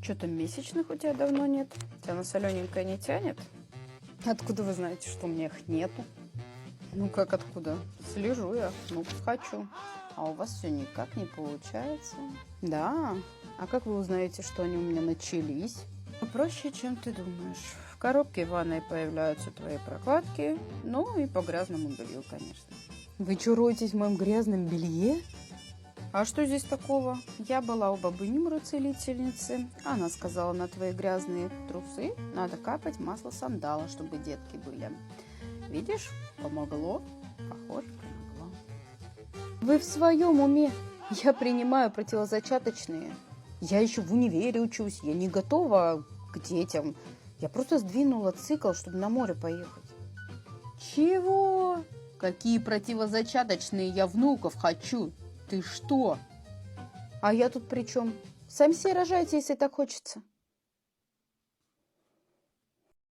Что-то месячных у тебя давно нет. Тебя на солененькое не тянет? Откуда вы знаете, что у меня их нету? Ну как откуда? Слежу я, ну хочу. А у вас все никак не получается. Да? А как вы узнаете, что они у меня начались? Проще, чем ты думаешь. В коробке в ванной появляются твои прокладки, ну и по грязному белью, конечно. Вы что, роетесь в моем грязном белье? А что здесь такого? Я была у бабы Нюры, целительницы. Она сказала, на твои грязные трусы надо капать масло сандала, чтобы детки были. Видишь, помогло. Похоже, помогло. Вы в своем уме? Я принимаю противозачаточные. Я еще в универе учусь. Я не готова к детям. Я просто сдвинула цикл, чтобы на море поехать. Чего? Какие противозачаточные? Я внуков хочу. Ты что? А я тут при чем? Сами себе рожайте, если так хочется.